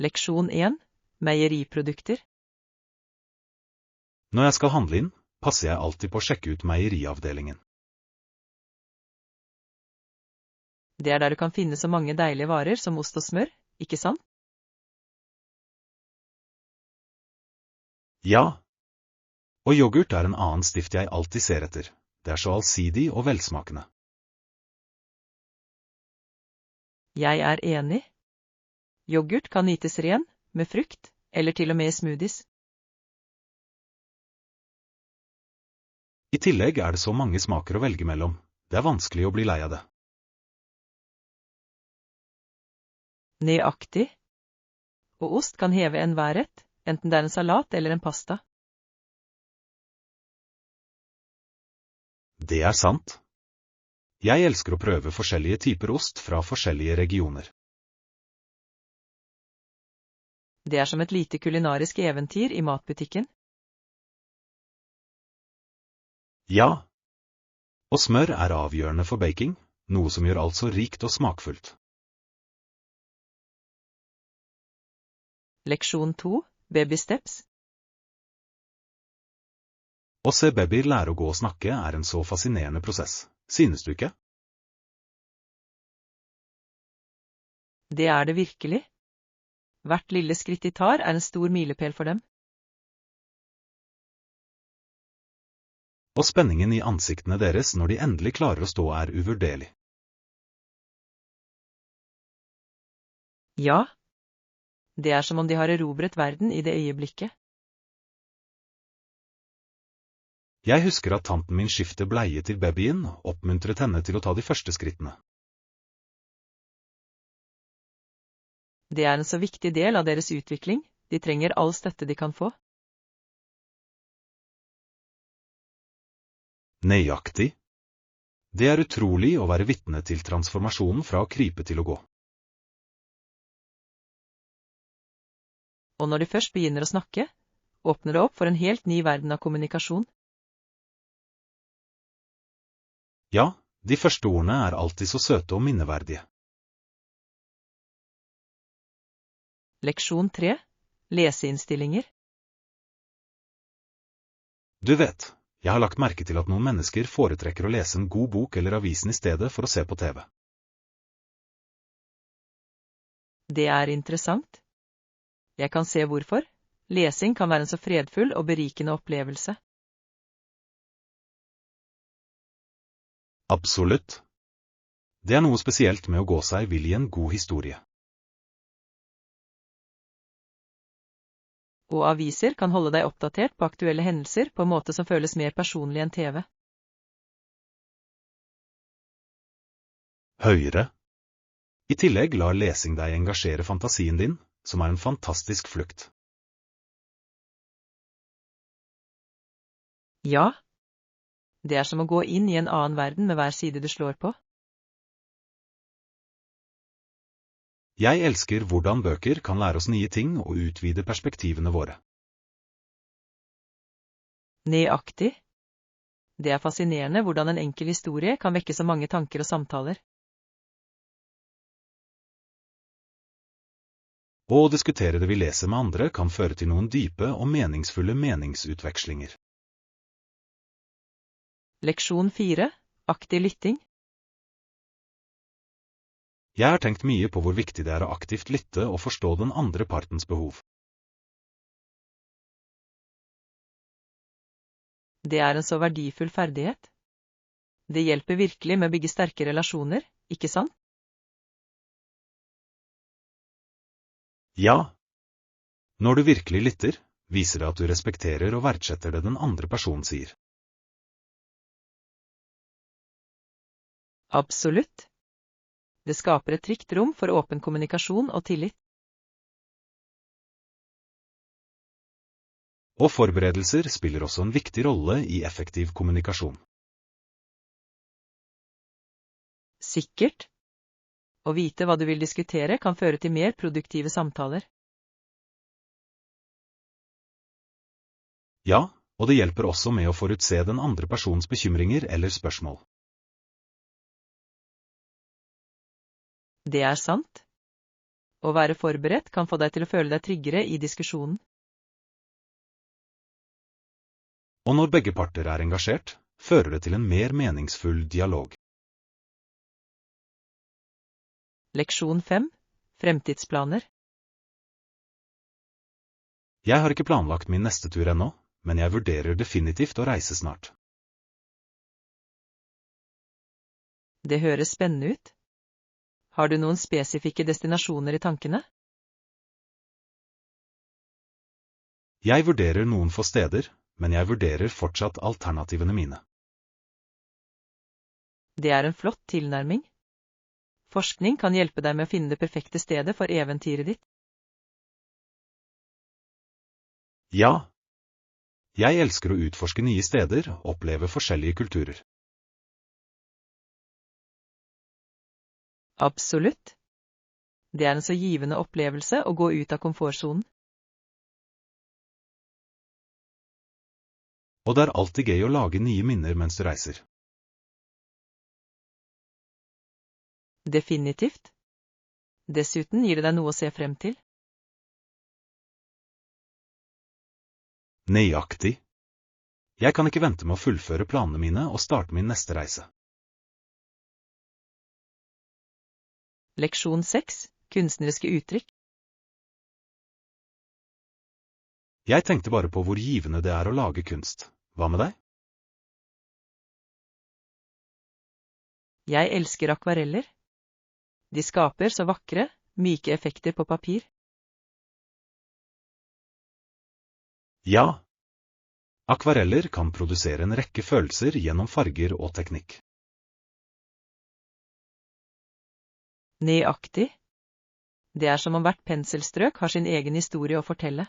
Leksjon 1. Meieriprodukter. Når jeg skal handle inn, passer jeg alltid på å sjekke ut meieriavdelingen. Det er der du kan finne så mange deilige varer som ost og smør, ikke sant? Ja. Og yoghurt er en annen stift jeg alltid ser etter. Det er så allsidig og velsmakende. Jeg er enig. Yoghurt kan nytes ren, med frukt, eller til og med i smoothies. I tillegg er det så mange smaker å velge mellom. Det er vanskelig å bli lei av det. Nøyaktig. Og ost kan heve enhver rett, enten det er en salat eller en pasta. Det er sant. Jeg elsker å prøve forskjellige typer ost fra forskjellige regioner. Det er som et lite kulinarisk eventyr i matbutikken. Ja. Og smør er avgjørende for baking, noe som gjør alt så rikt og smakfullt. Leksjon 2. Baby steps. Å se babyer lære å gå og snakke er en så fascinerende prosess, synes du ikke? Det er det virkelig. Hvert lille skritt de tar er en stor milepæl for dem. Og spenningen i ansiktene deres når de endelig klarer å stå er uvurderlig. Ja. Det er som om de har erobret verden i det øyeblikket. Jeg husker at tanten min skiftet bleie til babyen og oppmuntret henne til å ta de første skrittene. Det er en så viktig del av deres utvikling, de trenger all støtte de kan få. Nøyaktig. Det er utrolig å være vitne til transformasjonen fra å krype til å gå. Og når de først begynner å snakke, åpner det opp for en helt ny verden av kommunikasjon. Ja, de første ordene er alltid så søte og minneverdige. Leksjon 3. Leseinnstillinger. Du vet, jeg har lagt merke til at noen mennesker foretrekker å lese en god bok eller avisen i stedet for å se på TV. Det er interessant. Jeg kan se hvorfor. Lesing kan være en så fredfull og berikende opplevelse. Absolutt. Det er noe spesielt med å gå seg vill i en god historie. Og aviser kan holde deg oppdatert på aktuelle hendelser på en måte som føles mer personlig enn TV. Høyere. I tillegg lar lesing deg engasjere fantasien din, som er en fantastisk flukt. Ja. Det er som å gå inn i en annen verden med hver side du slår på. Jeg elsker hvordan bøker kan lære oss nye ting og utvide perspektivene våre. Nøyaktig. Det er fascinerende hvordan en enkel historie kan vekke så mange tanker og samtaler. Og å diskutere det vi leser med andre kan føre til noen dype og meningsfulle meningsutvekslinger. Leksjon 4. Aktiv lytting. Jeg har tenkt mye på hvor viktig det er å aktivt lytte og forstå den andre partens behov. Det er en så verdifull ferdighet. Det hjelper virkelig med å bygge sterke relasjoner, ikke sant? Ja. Når du virkelig lytter, viser det at du respekterer og verdsetter det den andre personen sier. Absolutt. Det skaper et trygt rom for åpen kommunikasjon og tillit. Og forberedelser spiller også en viktig rolle i effektiv kommunikasjon. Sikkert. Å vite hva du vil diskutere kan føre til mer produktive samtaler. Ja, og det hjelper også med å forutse den andre persons bekymringer eller spørsmål. Det er sant. Å være forberedt kan få deg til å føle deg tryggere i diskusjonen. Og når begge parter er engasjert, fører det til en mer meningsfull dialog. Leksjon 5. Fremtidsplaner. Jeg har ikke planlagt min neste tur ennå, men jeg vurderer definitivt å reise snart. Det høres spennende ut. Har du noen spesifikke destinasjoner i tankene? Jeg vurderer noen få steder, men jeg vurderer fortsatt alternativene mine. Det er en flott tilnærming. Forskning kan hjelpe deg med å finne det perfekte stedet for eventyret ditt. Ja. Jeg elsker å utforske nye steder og oppleve forskjellige kulturer. Absolutt. Det er en så givende opplevelse å gå ut av komfortsonen. Og det er alltid gøy å lage nye minner mens du reiser. Definitivt. Dessuten gir det deg noe å se frem til. Nøyaktig. Jeg kan ikke vente med å fullføre planene mine og starte min neste reise. Leksjon 6. Kunstneriske uttrykk. Jeg tenkte bare på hvor givende det er å lage kunst. Hva med deg? Jeg elsker akvareller. De skaper så vakre, myke effekter på papir. Ja. Akvareller kan produsere en rekke følelser gjennom farger og teknikk. Nøyaktig. Det er som om hvert penselstrøk har sin egen historie å fortelle.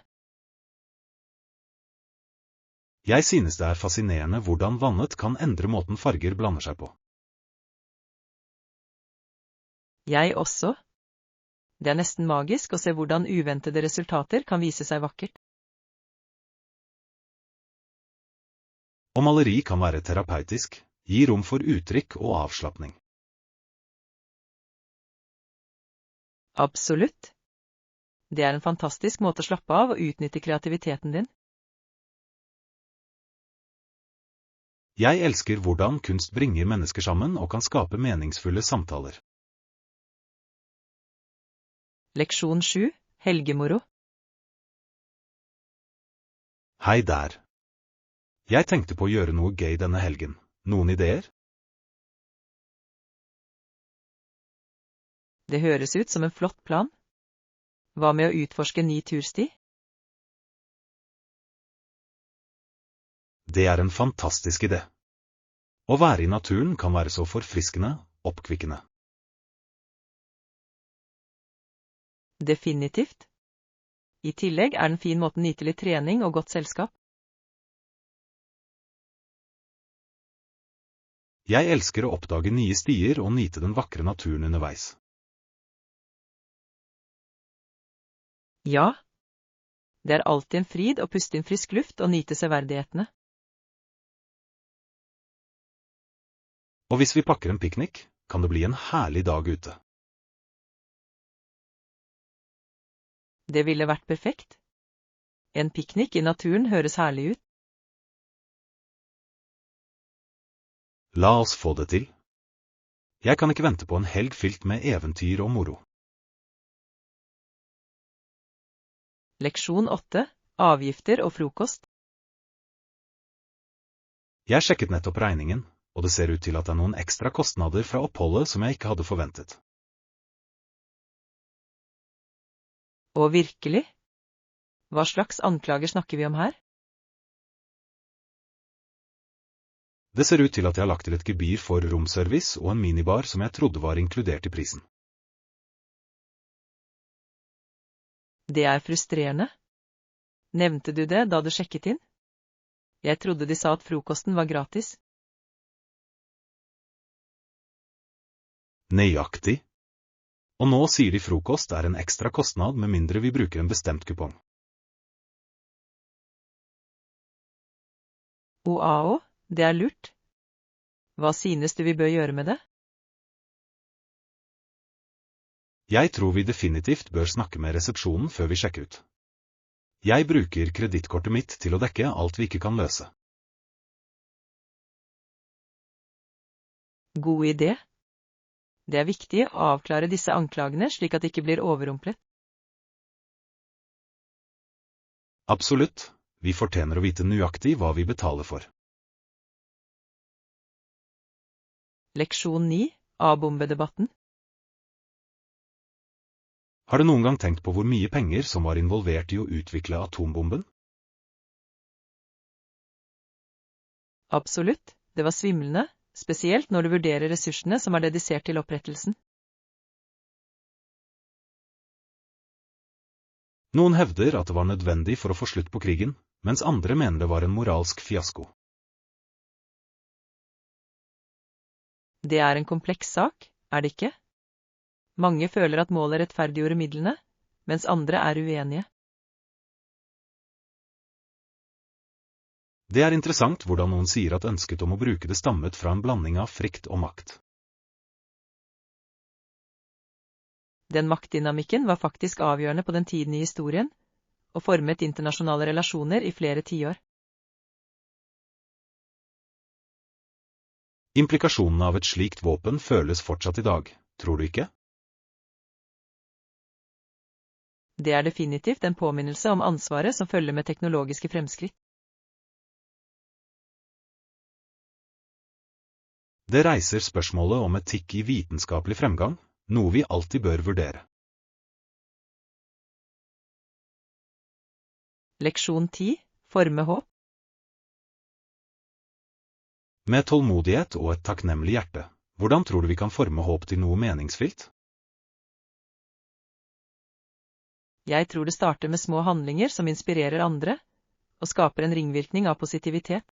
Jeg synes det er fascinerende hvordan vannet kan endre måten farger blander seg på. Jeg også. Det er nesten magisk å se hvordan uventede resultater kan vise seg vakkert. Og maleri kan være terapeutisk, gi rom for uttrykk og avslapning. Absolutt. Det er en fantastisk måte å slappe av og utnytte kreativiteten din. Jeg elsker hvordan kunst bringer mennesker sammen og kan skape meningsfulle samtaler. Leksjon 7. Helgemoro. Hei der. Jeg tenkte på å gjøre noe gøy denne helgen. Noen ideer? Det høres ut som en flott plan. Hva med å utforske en ny tursti? Det er en fantastisk idé. Å være i naturen kan være så forfriskende, oppkvikkende. Definitivt. I tillegg er det en fin måte å nyte litt trening og godt selskap. Jeg elsker å oppdage nye stier og nyte den vakre naturen underveis. Ja. Det er alltid en fryd å puste inn frisk luft og nyte severdighetene. Og hvis vi pakker en piknik, kan det bli en herlig dag ute. Det ville vært perfekt. En piknik i naturen høres herlig ut. La oss få det til. Jeg kan ikke vente på en helg fylt med eventyr og moro. Leksjon 8. Avgifter og frokost. Jeg sjekket nettopp regningen, og det ser ut til at det er noen ekstra kostnader fra oppholdet som jeg ikke hadde forventet. Og virkelig? Hva slags anklager snakker vi om her? Det ser ut til at jeg har lagt til et gebyr for romservice og en minibar som jeg trodde var inkludert i prisen. Det er frustrerende. Nevnte du det da du sjekket inn? Jeg trodde de sa at frokosten var gratis. Nøyaktig. Og nå sier de frokost er en ekstra kostnad med mindre vi bruker en bestemt kupong. Oao, det er lurt. Hva synes du vi bør gjøre med det? Jeg tror vi definitivt bør snakke med resepsjonen før vi sjekker ut. Jeg bruker kredittkortet mitt til å dekke alt vi ikke kan løse. God idé. Det er viktig å avklare disse anklagene slik at de ikke blir overrumplet. Absolutt, vi fortjener å vite nøyaktig hva vi betaler for. Leksjon 9, A-bombedebatten. Har du noen gang tenkt på hvor mye penger som var involvert i å utvikle atombomben? Absolutt, det var svimlende, spesielt når du vurderer ressursene som er dedisert til opprettelsen. Noen hevder at det var nødvendig for å få slutt på krigen, mens andre mener det var en moralsk fiasko. Det er en kompleks sak, er det ikke? Mange føler at målet rettferdiggjorde midlene, mens andre er uenige. Det er interessant hvordan noen sier at ønsket om å bruke det stammet fra en blanding av frykt og makt. Den maktdynamikken var faktisk avgjørende på den tiden i historien, og formet internasjonale relasjoner i flere tiår. Implikasjonene av et slikt våpen føles fortsatt i dag, tror du ikke? Det er definitivt en påminnelse om ansvaret som følger med teknologiske fremskritt. Det reiser spørsmålet om etikk i vitenskapelig fremgang, noe vi alltid bør vurdere. Leksjon 10, forme håp. Med tålmodighet og et takknemlig hjerte, hvordan tror du vi kan forme håp til noe meningsfylt? Jeg tror det starter med små handlinger som inspirerer andre, og skaper en ringvirkning av positivitet.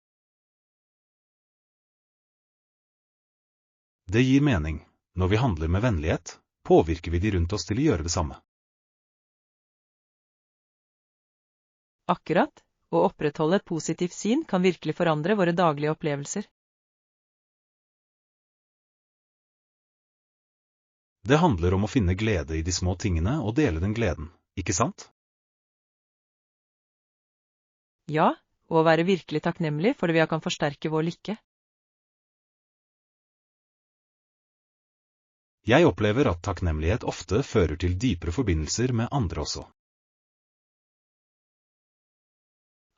Det gir mening. Når vi handler med vennlighet, påvirker vi de rundt oss til å gjøre det samme. Akkurat, å opprettholde et positivt syn kan virkelig forandre våre daglige opplevelser. Det handler om å finne glede i de små tingene og dele den gleden, ikke sant? Ja, og å være virkelig takknemlig for det vi kan forsterke vår lykke. Jeg opplever at takknemlighet ofte fører til dypere forbindelser med andre også.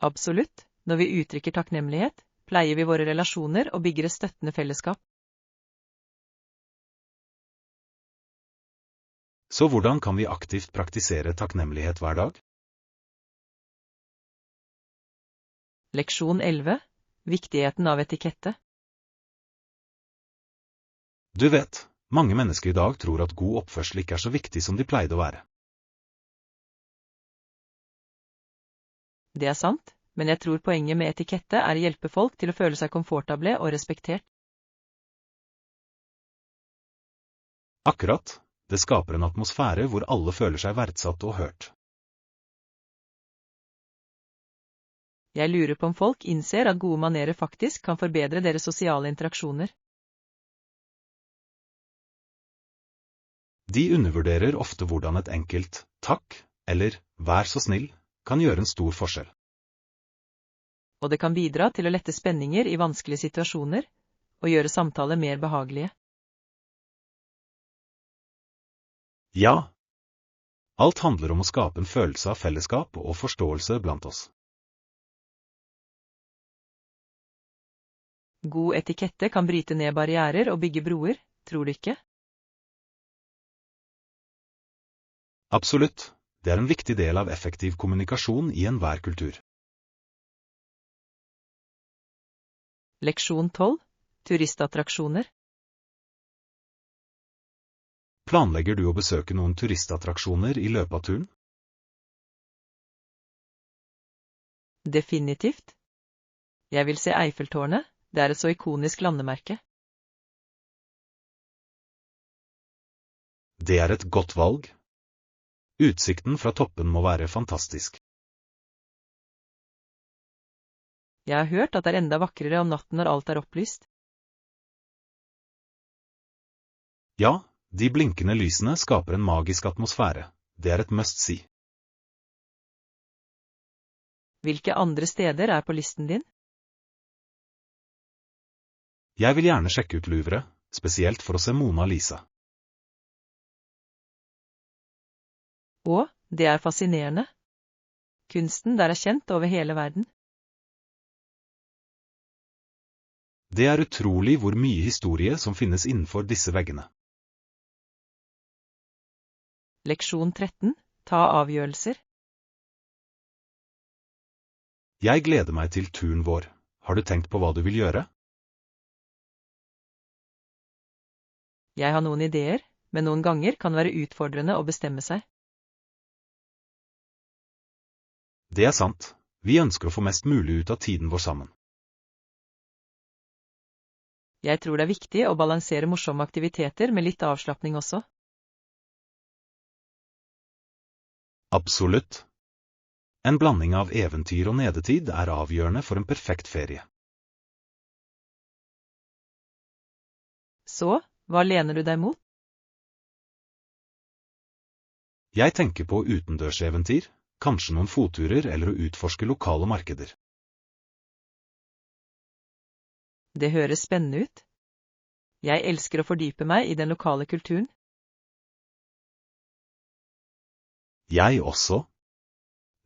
Absolutt, når vi uttrykker takknemlighet, pleier vi våre relasjoner og bygger et støttende fellesskap. Så hvordan kan vi aktivt praktisere takknemlighet hver dag? Leksjon 11, viktigheten av etikette. Du vet, mange mennesker i dag tror at god oppførsel ikke er så viktig som de pleide å være. Det er sant, men jeg tror poenget med etikette er å hjelpe folk til å føle seg komfortable og respektert. Akkurat, det skaper en atmosfære hvor alle føler seg verdsatt og hørt. Jeg lurer på om folk innser at gode manerer faktisk kan forbedre deres sosiale interaksjoner. De undervurderer ofte hvordan et enkelt «takk» eller «vær så snill» kan gjøre en stor forskjell. Og det kan bidra til å lette spenninger i vanskelige situasjoner, og gjøre samtaler mer behagelige. Ja, alt handler om å skape en følelse av fellesskap og forståelse blant oss. God etikette kan bryte ned barrierer og bygge broer, tror du ikke? Absolutt, det er en viktig del av effektiv kommunikasjon i enhver kultur. Leksjon 12, turistattraksjoner. Planlegger du å besøke noen turistattraksjoner i løpet av turen? Definitivt. Jeg vil se Eiffeltårnet, det er et så ikonisk landemerke. Det er et godt valg. Utsikten fra toppen må være fantastisk. Jeg har hørt at det er enda vakrere om natten når alt er opplyst. Ja, De blinkende lysene skaper en magisk atmosfære. Det er et must-see. Hvilke andre steder er på listen din? Jeg vil gjerne sjekke ut Louvre, spesielt for å se Mona Lisa. Å, det er fascinerende. Kunsten der er kjent over hele verden. Det er utrolig hvor mye historie som finnes innenfor disse veggene. Leksjon 13. Ta avgjørelser. Jeg gleder meg til turen vår. Har du tenkt på hva du vil gjøre? Jeg har noen ideer, men noen ganger kan det være utfordrende å bestemme seg. Det er sant. Vi ønsker å få mest mulig ut av tiden vår sammen. Jeg tror det er viktig å balansere morsomme aktiviteter med litt avslapping også. Absolutt. En blanding av eventyr og nedetid er avgjørende for en perfekt ferie. Så, hva lener du deg mot? Jeg tenker på utendørseventyr, kanskje noen fotturer eller å utforske lokale markeder. Det høres spennende ut. Jeg elsker å fordype meg i den lokale kulturen. Jeg også.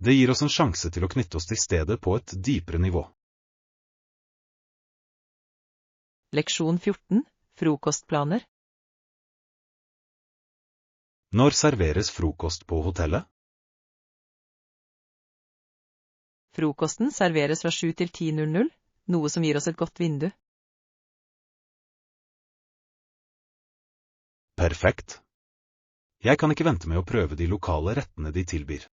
Det gir oss en sjanse til å knytte oss til stedet på et dypere nivå. Leksjon 14. Frokostplaner. Når serveres frokost på hotellet? Frokosten serveres fra 7 til 10:00, noe som gir oss et godt vindu. Perfekt. Jeg kan ikke vente med å prøve de lokale rettene de tilbyr.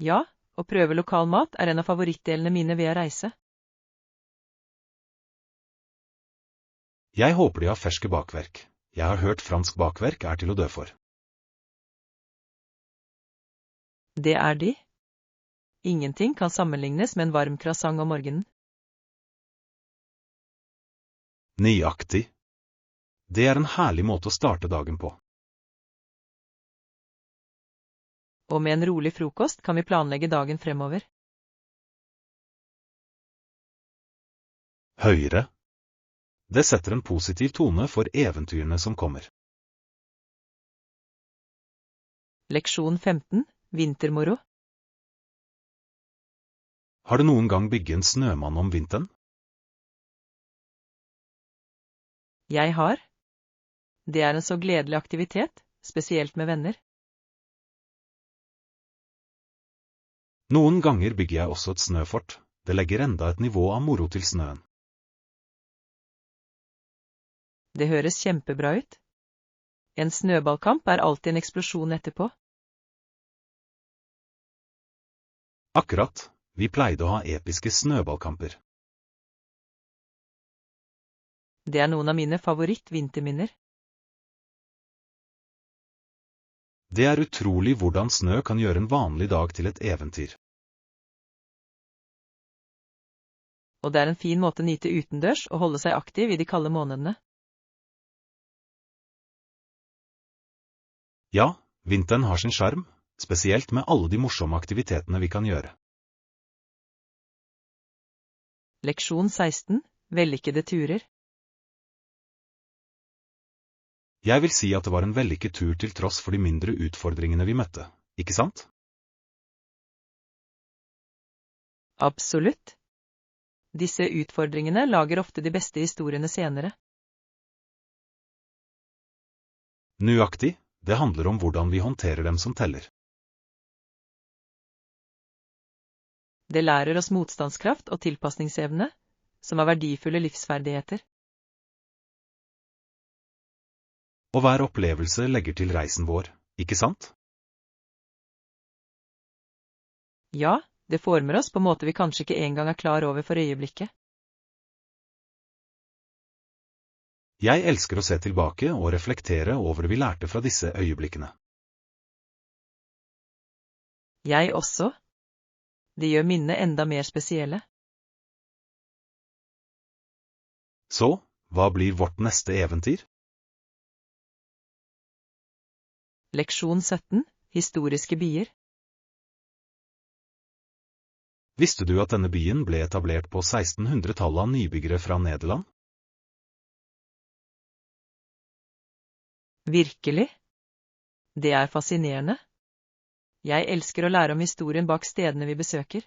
Ja, å prøve lokal mat er en av favorittdelene mine ved å reise. Jeg håper de har ferske bakverk. Jeg har hørt fransk bakverk er til å dø for. Det er de. Ingenting kan sammenlignes med en varm croissant om morgenen. Nøyaktig. Det er en herlig måte å starte dagen på. Og med en rolig frokost kan vi planlegge dagen fremover. Høyre. Det setter en positiv tone for eventyrene som kommer. Leksjon 15. Vintermoro. Har du noen gang bygget en snømann om vinteren? Jeg har. Det er en så gledelig aktivitet, spesielt med venner. Noen ganger bygger jeg også et snøfort. Det legger enda et nivå av moro til snøen. Det høres kjempebra ut. En snøballkamp er alltid en eksplosjon etterpå. Akkurat. Vi pleide å ha episke snøballkamper. Det er noen av mine favoritt-vinterminner. Det er utrolig hvordan snø kan gjøre en vanlig dag til et eventyr. Og det er en fin måte å nyte utendørs og holde seg aktiv i de kalde månedene. Ja, vinteren har sin sjarm, spesielt med alle de morsomme aktivitetene vi kan gjøre. Leksjon 16. Vellykkede turer. Jeg vil si at det var en vellykket tur til tross for de mindre utfordringene vi møtte, ikke sant? Absolutt. Disse utfordringene lager ofte de beste historiene senere. Nøyaktig, det handler om hvordan vi håndterer dem som teller. Det lærer oss motstandskraft og tilpasningsevne, som er verdifulle livsferdigheter. Og hver opplevelse legger til reisen vår, ikke sant? Ja, det former oss på en måte vi kanskje ikke engang er klar over for øyeblikket. Jeg elsker å se tilbake og reflektere over det vi lærte fra disse øyeblikkene. Jeg også. Det gjør minnet enda mer spesielle. Så, Hva blir vårt neste eventyr? Leksjon 17. Historiske byer. Visste du at denne byen ble etablert på 1600-tallet av nybyggere fra Nederland? Virkelig? Det er fascinerende. Jeg elsker å lære om historien bak stedene vi besøker.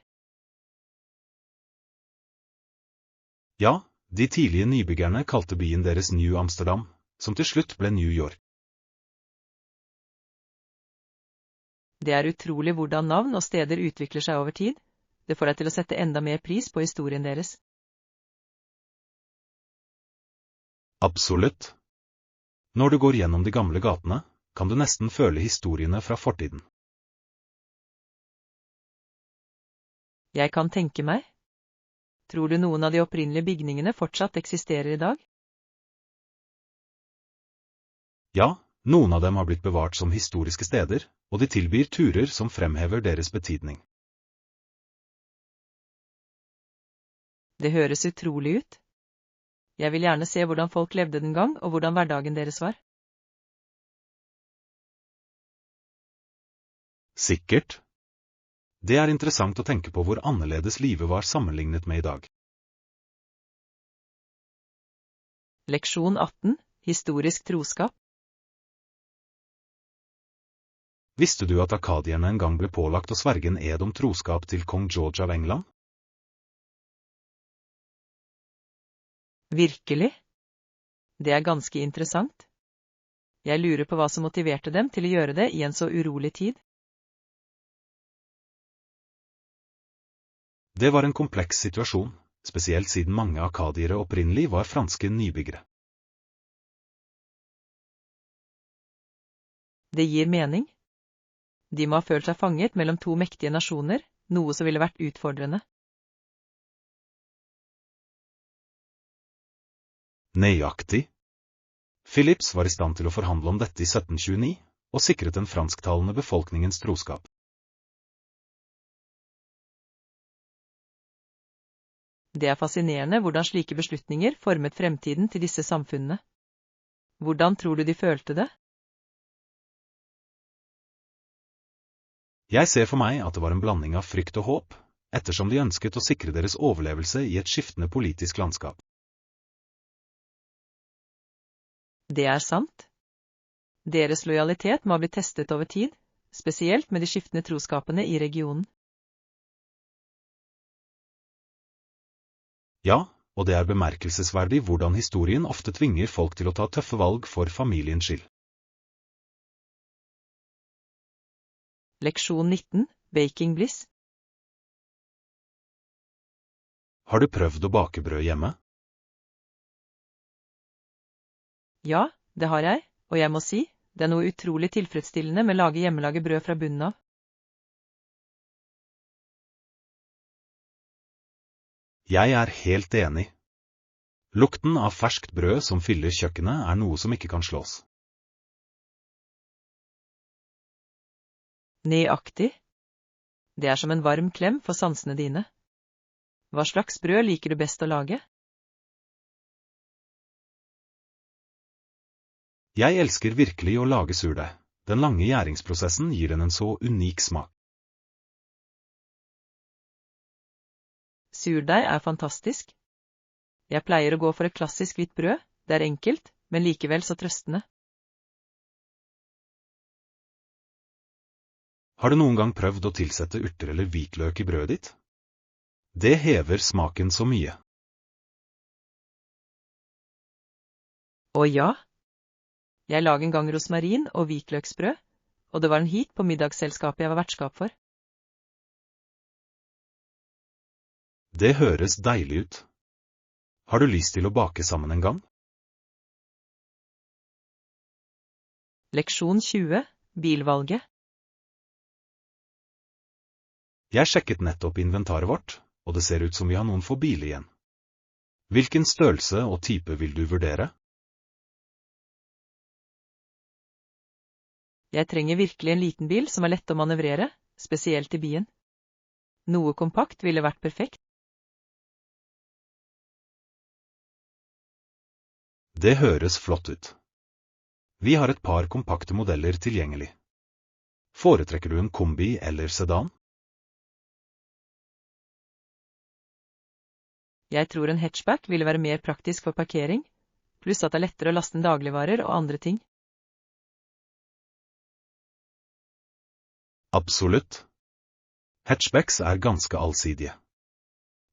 Ja, de tidlige nybyggerne kalte byen deres New Amsterdam, som til slutt ble New York. Det er utrolig hvordan navn og steder utvikler seg over tid. Det får deg til å sette enda mer pris på historien deres. Absolutt. Når du går gjennom de gamle gatene, kan du nesten føle historiene fra fortiden. Jeg kan tenke meg. Tror du noen av de opprinnelige bygningene fortsatt eksisterer i dag? Ja, noen av dem har blitt bevart som historiske steder, og de tilbyr turer som fremhever deres betydning. Det høres utrolig ut. Jeg vil gjerne se hvordan folk levde den gang, og hvordan hverdagen deres var. Sikkert. Det er interessant å tenke på hvor annerledes livet var sammenlignet med i dag. Leksjon 18. Historisk troskap. Visste du at akadierne en gang ble pålagt å sverge en ed om troskap til kong George av England? Virkelig? Det er ganske interessant. Jeg lurer på hva som motiverte dem til å gjøre det i en så urolig tid. Det var en kompleks situasjon, spesielt siden mange akadiere opprinnelig var franske nybyggere. Det gir mening. De må ha følt seg fanget mellom to mektige nasjoner, noe som ville vært utfordrende. Nøyaktig. Philips var i stand til å forhandle om dette i 1729, og sikret den fransktalende befolkningens troskap. Det er fascinerende hvordan slike beslutninger formet fremtiden til disse samfunnene. Hvordan tror du de følte det? Jeg ser for meg at det var en blanding av frykt og håp, ettersom de ønsket å sikre deres overlevelse i et skiftende politisk landskap. Det er sant. Deres lojalitet må ha blitt testet over tid, spesielt med de skiftende troskapene i regionen. Ja, og det er bemerkelsesverdig hvordan historien ofte tvinger folk til å ta tøffe valg for familiens skyld. Leksjon 19. Baking bliss. Har du prøvd å bake brød hjemme? Ja, det har jeg, og jeg må si, det er noe utrolig tilfredsstillende med å lage hjemmelaget brød fra bunnen av. Jeg er helt enig. Lukten av ferskt brød som fyller kjøkkenet er noe som ikke kan slås. Nøyaktig. Det er som en varm klem for sansene dine. Hva slags brød liker du best å lage? Jeg elsker virkelig å lage surdeig. Den lange gjæringsprosessen gir den en så unik smak. Surdeig er fantastisk. Jeg pleier å gå for et klassisk hvitt brød. Det er enkelt, men likevel så trøstende. Har du noen gang prøvd å tilsette urter eller hvitløk i brødet ditt? Det hever smaken så mye. Å ja. Jeg laget en gang rosmarin og hvitløksbrød, og det var en hit på middagsselskapet jeg var vertskap for. Det høres deilig ut. Har du lyst til å bake sammen en gang? Leksjon 20. Bilvalget. Jeg sjekket nettopp inventaret vårt, og det ser ut som vi har noen få biler igjen. Hvilken størrelse og type vil du vurdere? Jeg trenger virkelig en liten bil som er lett å manøvrere, spesielt i byen. Noe kompakt ville vært perfekt. Det høres flott ut. Vi har et par kompakte modeller tilgjengelig. Foretrekker du en kombi eller sedan? Jeg tror en hatchback ville være mer praktisk for parkering, pluss at det er lettere å laste inn dagligvarer og andre ting. Absolutt. Hatchbacks er ganske allsidige.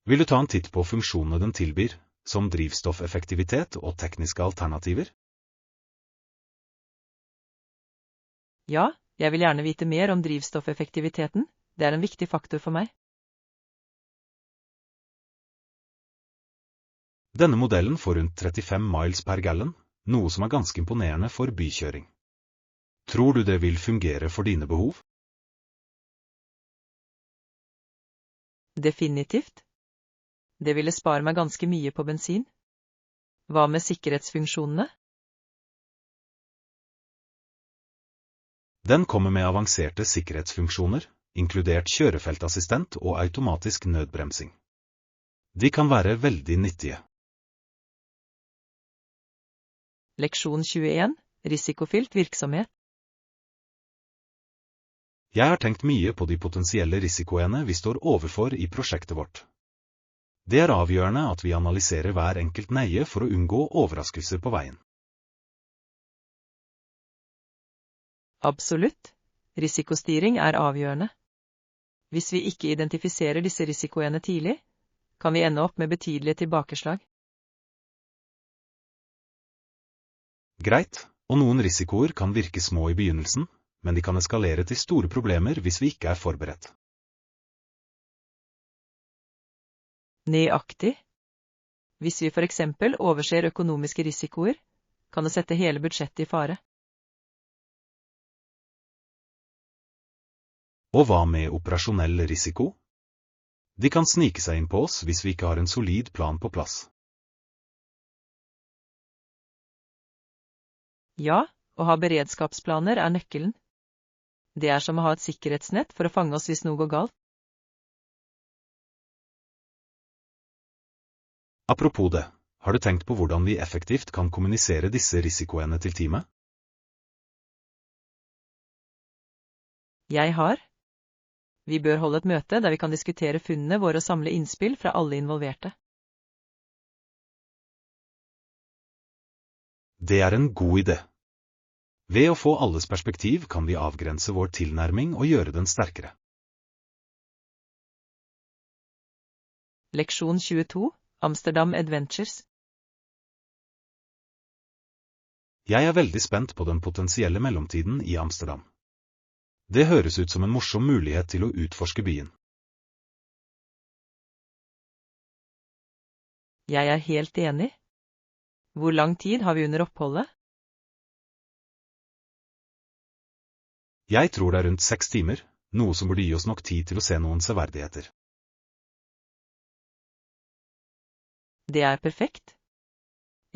Vil du ta en titt på funksjonene den tilbyr, som drivstoffeffektivitet og tekniske alternativer? Ja, jeg vil gjerne vite mer om drivstoffeffektiviteten. Det er en viktig faktor for meg. Denne modellen får rundt 35 miles per gallon, noe som er ganske imponerende for bykjøring. Tror du det vil fungere for dine behov? Definitivt. Det ville spare meg ganske mye på bensin. Hva med sikkerhetsfunksjonene? Den kommer med avanserte sikkerhetsfunksjoner, inkludert kjørefeltassistent og automatisk nødbremsing. De kan være veldig nyttige. Leksjon 21. Risikofylt virksomhet. Jeg har tenkt mye på de potensielle risikoene vi står overfor i prosjektet vårt. Det er avgjørende at vi analyserer hver enkelt nøye for å unngå overraskelser på veien. Absolutt. Risikostyring er avgjørende. Hvis vi ikke identifiserer disse risikoene tidlig, kan vi ende opp med betydelige tilbakeslag. Greit, og noen risikoer kan virke små i begynnelsen, men de kan eskalere til store problemer hvis vi ikke er forberedt. Nøyaktig. Hvis vi for eksempel overser økonomiske risikoer, kan det sette hele budsjettet i fare. Og hva med operasjonell risiko? De kan snike seg inn på oss hvis vi ikke har en solid plan på plass. Ja, å ha beredskapsplaner er nøkkelen. Det er som å ha et sikkerhetsnett for å fange oss hvis noe går galt. Apropos det, har du tenkt på hvordan vi effektivt kan kommunisere disse risikoene til teamet? Jeg har. Vi bør holde et møte der vi kan diskutere funnene våre og samle innspill fra alle involverte. Det er en god idé. Ved å få alles perspektiv kan vi avgrense vår tilnærming og gjøre den sterkere. Leksjon 22. Amsterdam Adventures. Jeg er veldig spent på den potensielle mellomtiden i Amsterdam. Det høres ut som en morsom mulighet til å utforske byen. Jeg er helt enig. Hvor lang tid har vi under oppholdet? Jeg tror det er rundt 6 timer, noe som burde gi oss nok tid til å se noen severdigheter. Det er perfekt.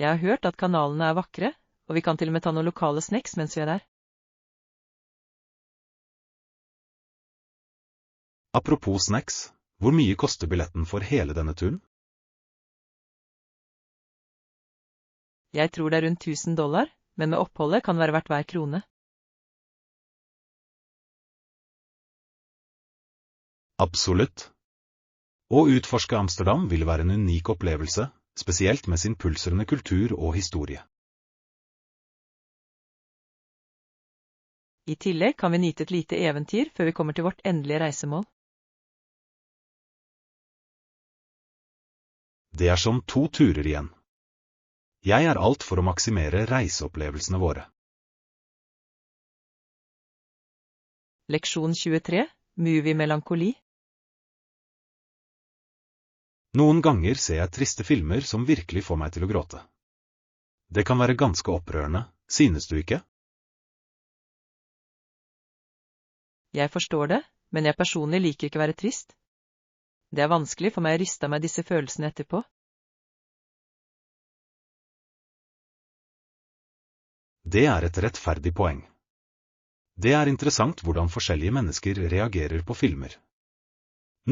Jeg har hørt at kanalene er vakre, og vi kan til og med ta noen lokale snacks mens vi er der. Apropos snacks, hvor mye koster billetten for hele denne turen? Jeg tror det er rundt $1000, men med oppholdet kan være verdt hver krone. Absolutt. Å utforske Amsterdam vil være en unik opplevelse, spesielt med sin pulserende kultur og historie. I tillegg kan vi nyte et lite eventyr før vi kommer til vårt endelige reisemål. Det er som 2 turer igjen. Jeg er alt for å maksimere reiseopplevelsene våre. Leksjon 23. Movie-melankoli. Noen ganger ser jeg triste filmer som virkelig får meg til å gråte. Det kan være ganske opprørende, synes du ikke? Jeg forstår det, men jeg personlig liker ikke å være trist. Det er vanskelig for meg å riste av meg disse følelsene etterpå. Det er et rettferdig poeng. Det er interessant hvordan forskjellige mennesker reagerer på filmer.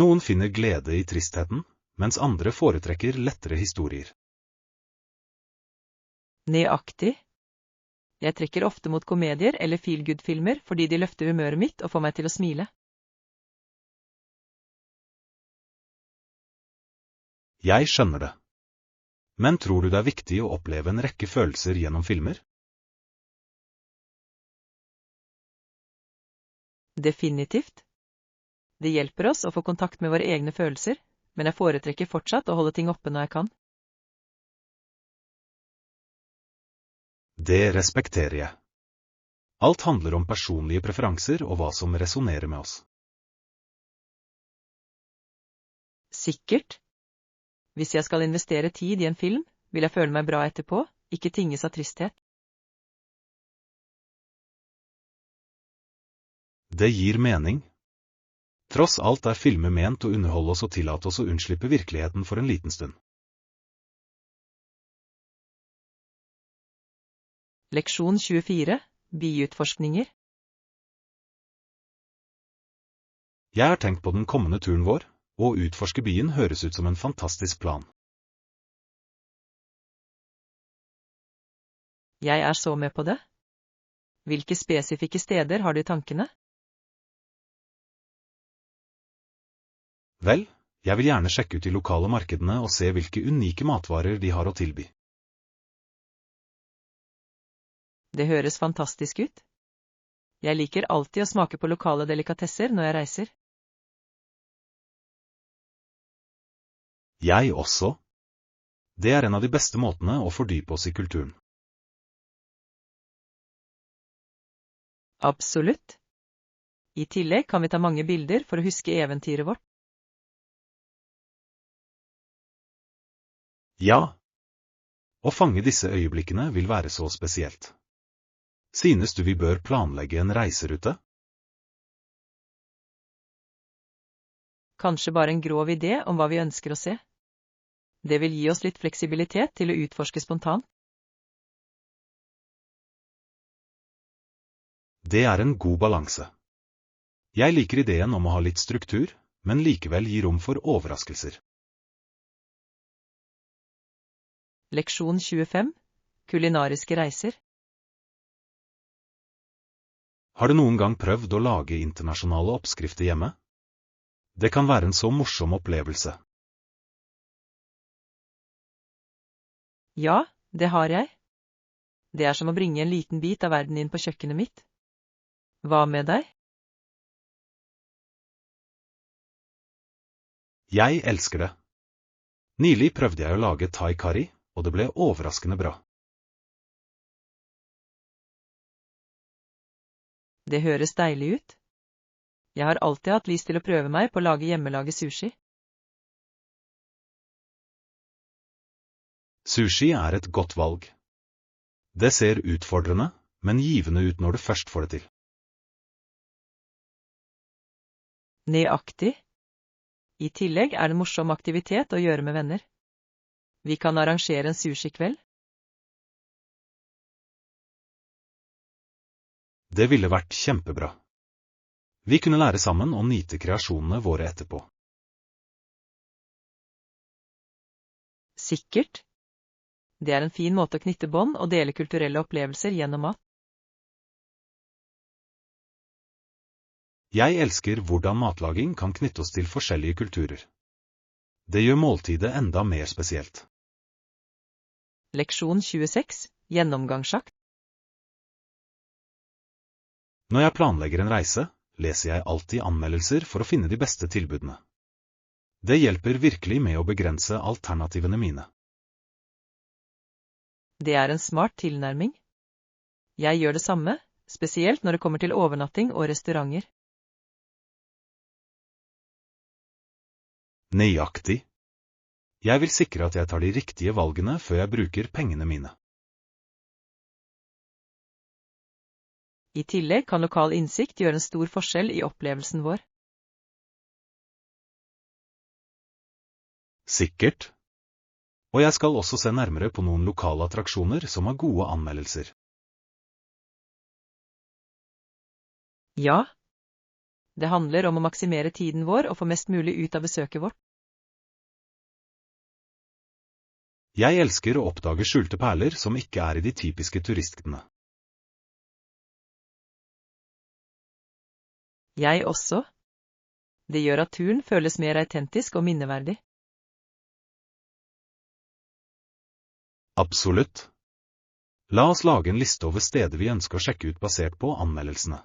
Noen finner glede i tristheten, mens andre foretrekker lettere historier. Nøyaktig. Jeg trekker ofte mot komedier eller feel-good-filmer fordi de løfter humøret mitt og får meg til å smile. Jeg skjønner det. Men tror du det er viktig å oppleve en rekke følelser gjennom filmer? Definitivt. Det hjelper oss å få kontakt med våre egne følelser, men jeg foretrekker fortsatt å holde ting oppe når jeg kan. Det respekterer jeg. Alt handler om personlige preferanser og hva som resonerer med oss. Sikkert. Hvis jeg skal investere tid i en film, vil jeg føle meg bra etterpå, ikke tinges av tristhet. Det gir mening. Tross alt er filmer ment å underholde oss og tillate oss å unnslippe virkeligheten for en liten stund. Leksjon 24. Biutforskninger. Jeg har tenkt på den kommende turen vår, og å utforske byen høres ut som en fantastisk plan. Jeg er så med på det. Hvilke spesifikke steder har du i tankene? Vel, jeg vil gjerne sjekke ut de lokale markedene og se hvilke unike matvarer de har å tilby. Det høres fantastisk ut. Jeg liker alltid å smake på lokale delikatesser når jeg reiser. Jeg også. Det er en av de beste måtene å fordype oss i kulturen. Absolutt. I tillegg kan vi ta mange bilder for å huske eventyret vårt. Ja. Å fange disse øyeblikkene vil være så spesielt. Synes du vi bør planlegge en reiserute? Kanskje bare en grov idé om hva vi ønsker å se. Det vil gi oss litt fleksibilitet til å utforske spontant. Det er en god balanse. Jeg liker ideen om å ha litt struktur, men likevel gi rom for overraskelser. Leksjon 25. Kulinariske reiser. Har du noen gang prøvd å lage internasjonale oppskrifter hjemme? Det kan være en så morsom opplevelse. Ja, det har jeg. Det er som å bringe en liten bit av verden inn på kjøkkenet mitt. Hva med deg? Jeg elsker det. Nylig prøvde jeg å lage thai curry, og det ble overraskende bra. Det høres deilig ut. Jeg har alltid hatt lyst til å prøve meg på å lage hjemmelaget sushi. Sushi er et godt valg. Det ser utfordrende, men givende ut når du først får det til. Nøyaktig. I tillegg er det en morsom aktivitet å gjøre med venner. Vi kan arrangere en sushi-kveld. Det ville vært kjempebra. Vi kunne lære sammen og nyte kreasjonene våre etterpå. Sikkert. Det er en fin måte å knytte bånd og dele kulturelle opplevelser gjennom mat. Jeg elsker hvordan matlaging kan knytte oss til forskjellige kulturer. Det gjør måltidet enda mer spesielt. Leksjon 26. Gjennomgangssjakt. Når jeg planlegger en reise, leser jeg alltid anmeldelser for å finne de beste tilbudene. Det hjelper virkelig med å begrense alternativene mine. Det er en smart tilnærming. Jeg gjør det samme, spesielt når det kommer til overnatting og restauranter. Nøyaktig. Jeg vil sikre at jeg tar de riktige valgene før jeg bruker pengene mine. I tillegg kan lokal innsikt gjøre en stor forskjell i opplevelsen vår. Sikkert. Og jeg skal også se nærmere på noen lokale attraksjoner som har gode anmeldelser. Ja. Det handler om å maksimere tiden vår og få mest mulig ut av besøket vårt. Jeg elsker å oppdage skjulte perler som ikke er i de typiske turistguidene. Jeg også. Det gjør at turen føles mer autentisk og minneverdig. Absolutt. La oss lage en liste over steder vi ønsker å sjekke ut basert på anmeldelsene.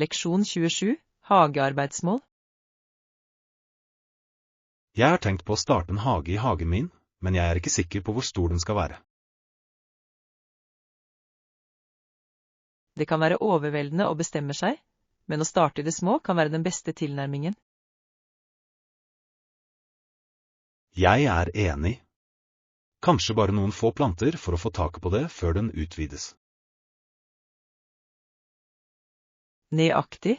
Leksjon 27, hagearbeidsmål. Jeg har tenkt på å starte en hage i hagen min, men jeg er ikke sikker på hvor stor den skal være. Det kan være overveldende å bestemme seg, men å starte i det små kan være den beste tilnærmingen. Jeg er enig. Kanskje bare noen få planter for å få tak på det før den utvides. Nøyaktig.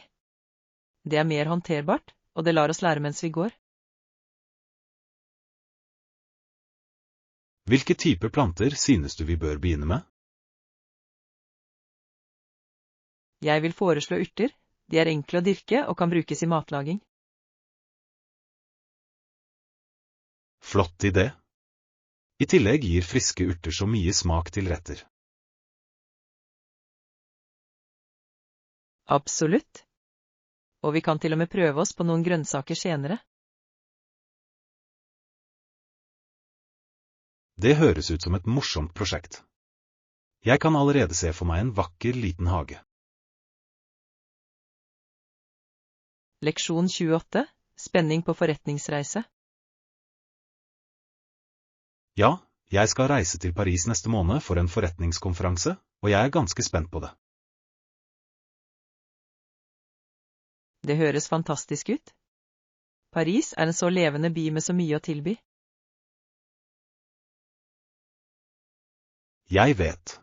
Det er mer håndterbart, og det lar oss lære mens vi går. Hvilke typer planter synes du vi bør begynne med? Jeg vil foreslå urter. De er enkle å dyrke og kan brukes i matlaging. Flott idé. I tillegg gir friske urter så mye smak til retter. Absolutt. Og vi kan til og med prøve oss på noen grønnsaker senere. Det høres ut som et morsomt prosjekt. Jeg kan allerede se for meg en vakker liten hage. Leksjon 28, spenning på forretningsreise. Ja, jeg skal reise til Paris neste måned for en forretningskonferanse, og jeg er ganske spent på det. Det høres fantastisk ut. Paris er en så levende by med så mye å tilby. Jeg vet.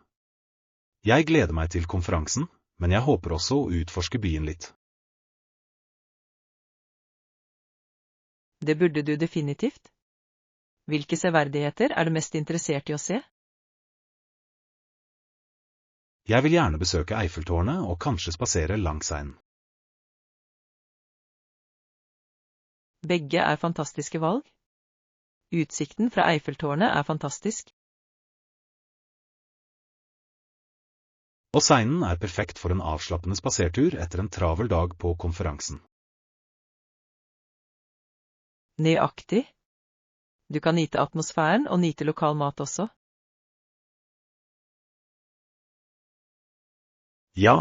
Jeg gleder meg til konferansen, men jeg håper også å utforske byen litt. Det burde du definitivt. Hvilke severdigheter er du mest interessert i å se? Jeg vil gjerne besøke Eiffeltårnet og kanskje spasere langs Seinen. Begge er fantastiske valg. Utsikten fra Eiffeltårnet er fantastisk. Og Seinen er perfekt for en avslappende spasertur etter en travel dag på konferansen. Nøyaktig. Du kan nyte atmosfæren og nyte lokal mat også. Ja.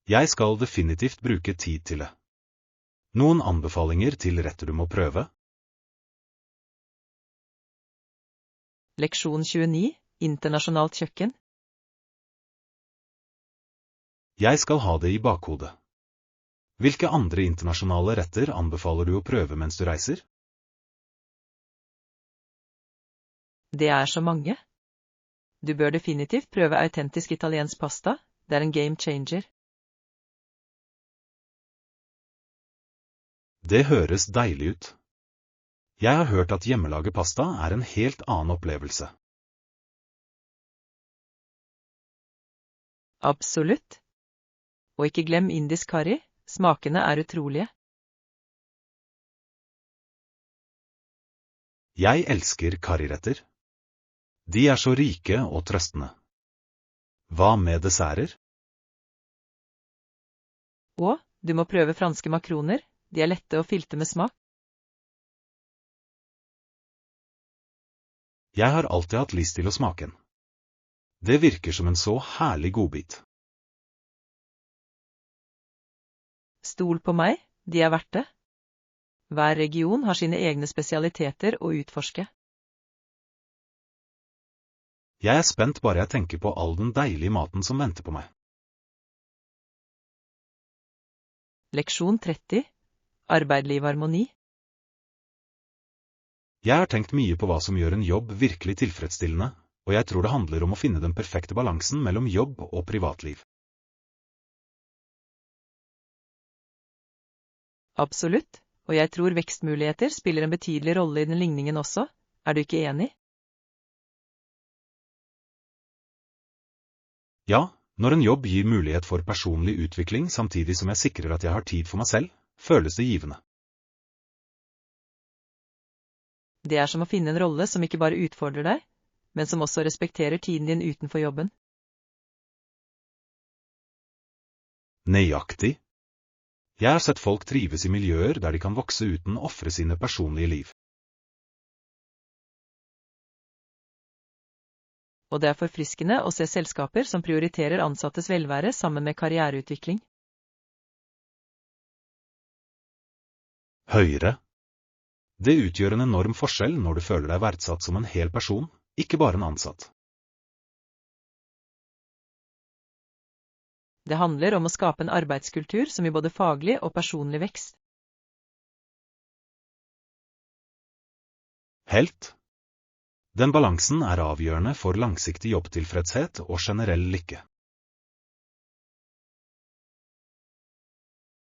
Jeg skal definitivt bruke tid til det. Noen anbefalinger til retter du må prøve? Leksjon 29, internasjonalt kjøkken. Jeg skal ha det i bakhodet. Hvilke andre internasjonale retter anbefaler du å prøve mens du reiser? Det er så mange. Du bør definitivt prøve autentisk italiensk pasta. Det er en game changer. Det høres deilig ut. Jeg har hørt at hjemmelaget pasta er en helt annen opplevelse. Absolutt. Og ikke glem indisk curry. Smakene er utrolige. Jeg elsker curryretter. De er så rike og trøstende. Hva med desserter? Og du må prøve franske makroner. De er lette å fylte med smak. Jeg har alltid hatt lyst til å smake en. Det virker som en så herlig godbit. Stol på meg, de er verdt det. Hver region har sine egne spesialiteter å utforske. Jeg er spent bare jeg tenker på all den deilige maten som venter på meg. Leksjon 30, arbeid-liv-harmoni. Jeg har tenkt mye på hva som gjør en jobb virkelig tilfredsstillende, og jeg tror det handler om å finne den perfekte balansen mellom jobb og privatliv. Absolutt, og jeg tror vekstmuligheter spiller en betydelig rolle i den ligningen også. Er du ikke enig? Ja, når en jobb gir mulighet for personlig utvikling samtidig som jeg sikrer at jeg har tid for meg selv, føles det givende. Det er som å finne en rolle som ikke bare utfordrer deg, men som også respekterer tiden din utenfor jobben. Nøyaktig. Jeg har sett folk trives i miljøer der de kan vokse uten å ofre sine personlige liv. Og det er forfriskende å se selskaper som prioriterer ansattes velvære sammen med karriereutvikling. Høyere. Det utgjør en enorm forskjell når du føler deg verdsatt som en hel person, ikke bare en ansatt. Det handler om å skape en arbeidskultur som gir både faglig og personlig vekst. Helt. Den balansen er avgjørende for langsiktig jobbtilfredshet og generell lykke.